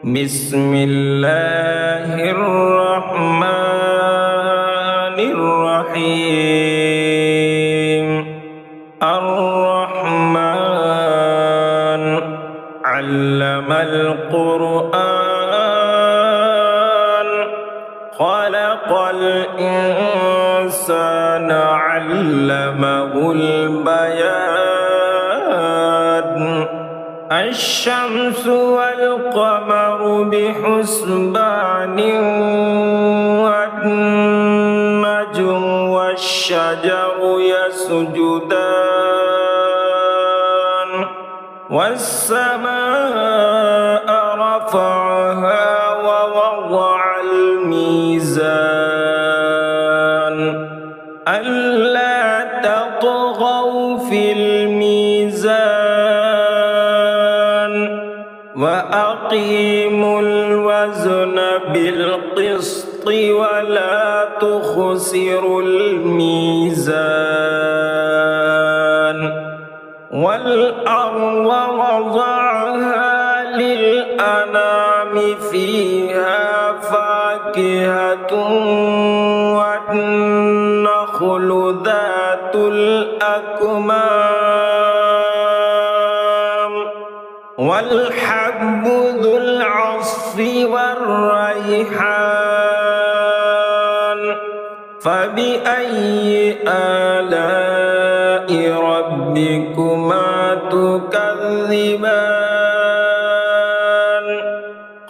بسم الله الرحمن الرحيم الرحمن علم القرآن خلق الإنسان علمه البيان الشمس والقمر بحسبان والنجم والشجر يسجدان والسماء رفعها ووضع الميزان ألا تطغوا في الميزان وأقيموا الوزن بالقسط ولا تخسروا الميزان والأرض وضعها للأنام فيها فاكهة والنخل ذات الأكمام والحب ذو العصف والريحان فبأي آلاء ربكما تكذبان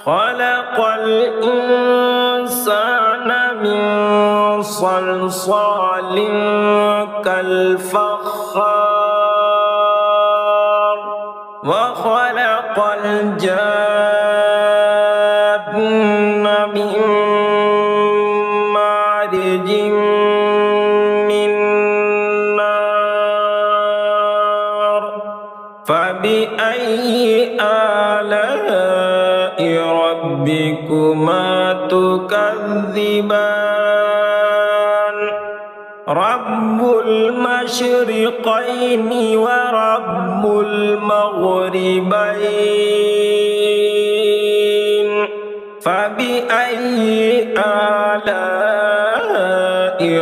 خلق الإنسان من صلصال كالفخار وخلق الجان من مارج من نار فبأي آلاء ربكما تكذبان رب المشرقين ورب المغربين فبأي آلاء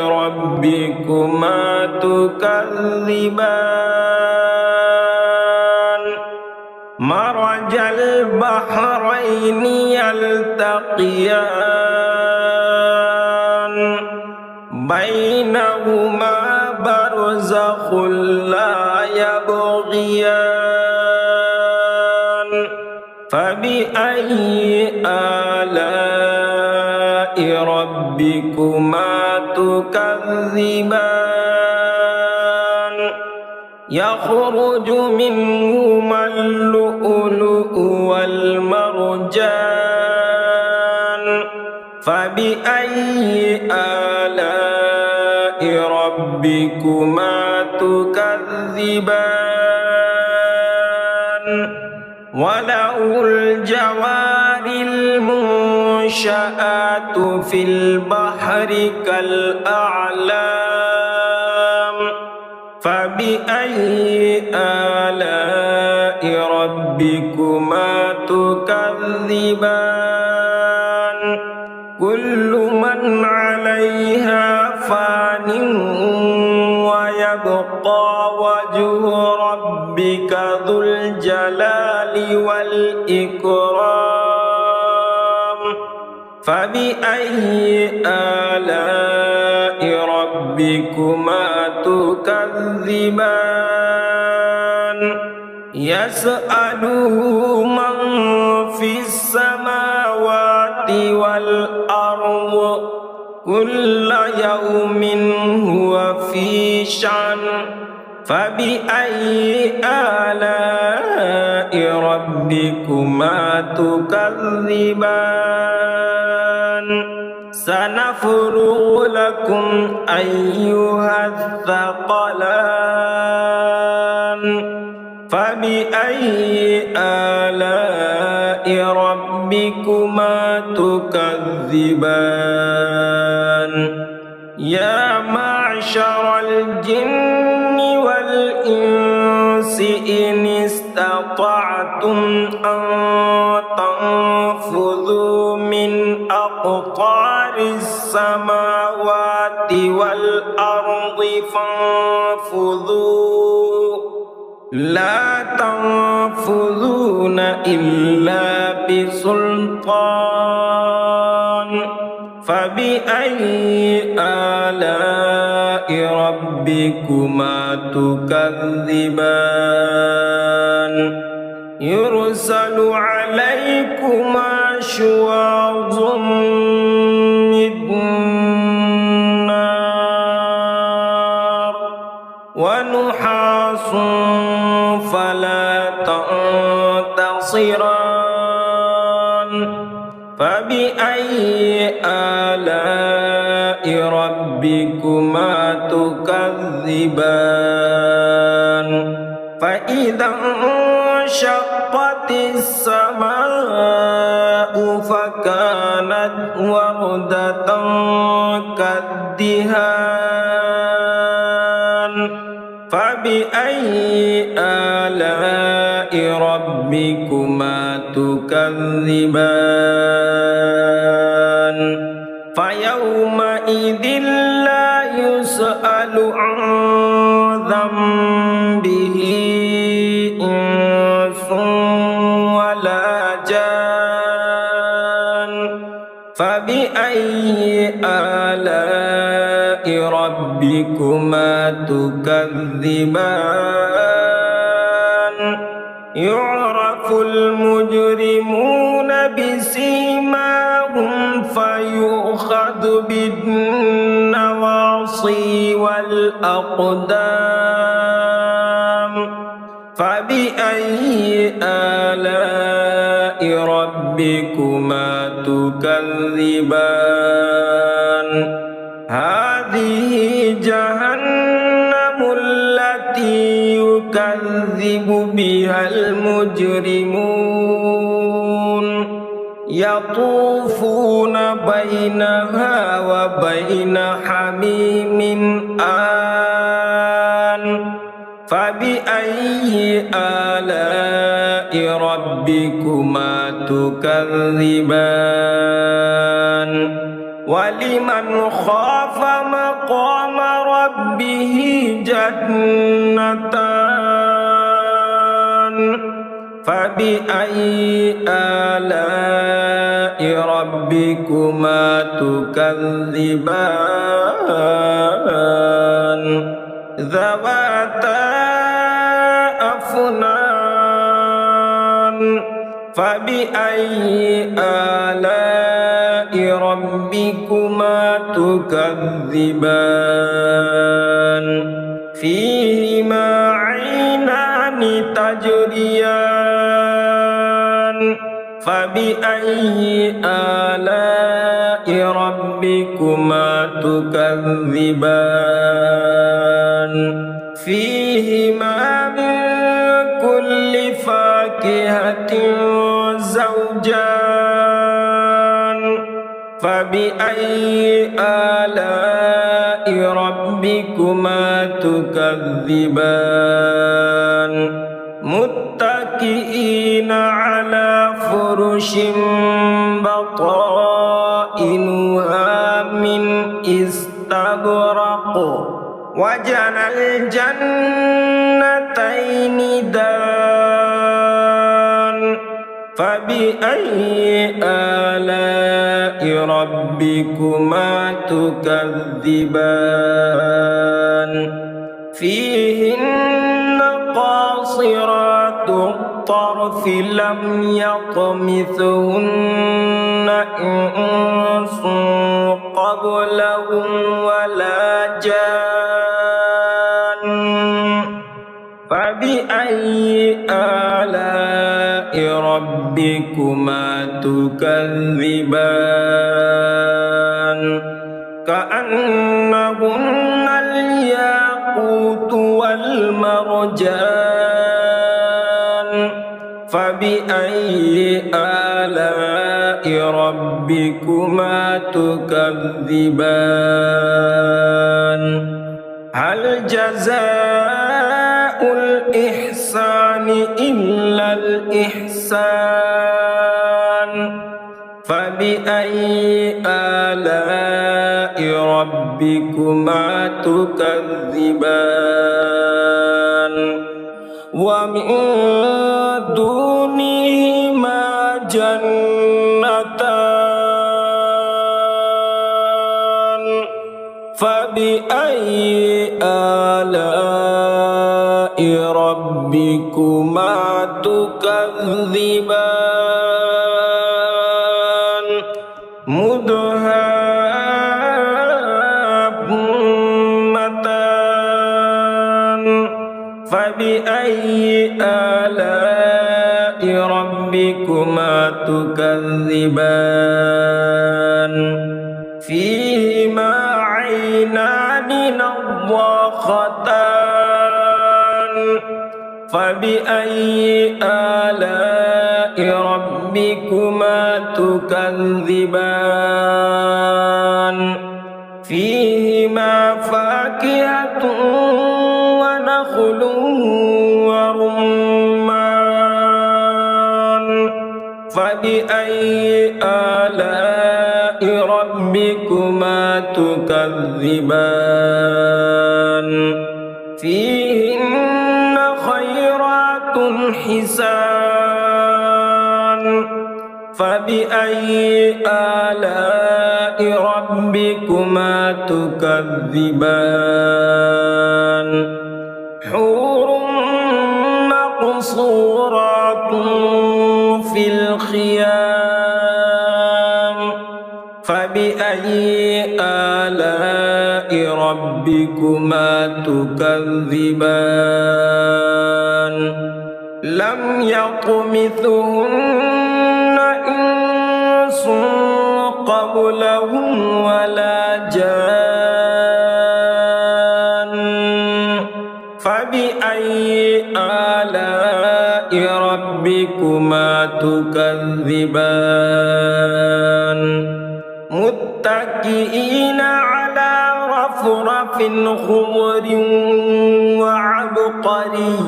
ربكما تكذبان مرج البحرين يلتقيان بينهما برزخ لا يبغيان فبأي آلاء ربكما تكذبان يخرج منهما اللؤلؤ والمرجان فبأي آلاء ربكما تكذبان وله الجوار المنشآت في البحر كالأعلام فبأي آلاء ربكما تكذبان كل من عليها فان ويبقى وجه ربك ذو الجلال والإكرام فبأي آلاء ربكما تكذبان يسأله من في السماوات والأرض كل يوم هو في شأن فبأي آلاء ربكما تكذبان سنفرغ لكم أيها الثقلان فبأي آلاء ربكما تكذبان يا معشر الجن والإنس إن استطعتم أن تنفذوا من أقطار السماوات والأرض فانفذوا لا تنفذون إلا بسلطان فبأي آلاء ربكما تكذبان يرسل عليكما شواظ من نار ونحاس فلا تنتصران فبأي آلاء ربكما تكذبان فإذا انشقت السماء فكانت وردة كالدهان فبأي آلاء ربكما تكذبان فيومئذ لا يسأل عن ذنبه إنس ولا جان فبأي آلاء ربكما تكذبان يعرف المجرمون بسيماهم فيؤخذ بالنواصي والأقدام فبأي آلاء ربكما تكذبان هذه جهنم التي يكذب بها المجرمون يطوفون بينها وبين حميم آن فبأي آلاء ربكما تكذبان ولمن خاف مقام ربه جنتان فبأي آلاء ربكما تكذبان ذواتا أفنان فبأي آلاء ربكما تكذبان فيهما عينان تجريان فبأي آلاء ربكما تكذبان فيهما من كل فاكهة زوجان فبأي آلاء ربكما تكذبان متكئين على فرش بطائنها من استبرق وجنى الجنتين دان فبأي آلاء ربكما تكذبان فيهن قاصرات الطرف لم يطمثهن إنس قبلهم ولا جان فبأي آلاء ربكما تكذبان كأنهن الياقوت والمرجان فبأي آلاء ربكما تكذبان هل جزاء الإحسان إلا الإحسان فبأي آلاء ربكما تكذبان ومن دونهما جنتان فبأي آلاء ربكما تكذبان مدهامتان فبأي آلاء ربكما تكذبان فيهما عينان نضاختان فبأي آلاء ربكما تكذبان فيهما فاكهة ونخل ورمان فبأي آلاء ربكما تكذبان فيهن خيرات حسان فبأي آلاء ربكما تكذبان حور مقصورات في الخيام فبأي آلاء ربكما تكذبان لم يطمثهن إنس قبلهم ولا جان فبأي آلاء ربكما تكذبان متكئين على رفرف خضر وعبقري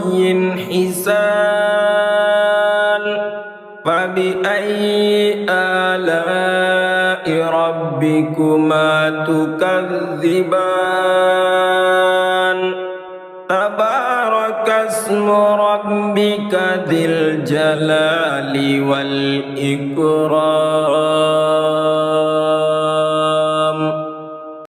حسان فبأي آلاء ربكما تكذبان تبارك اسم ربك ذي الجلال والإكرام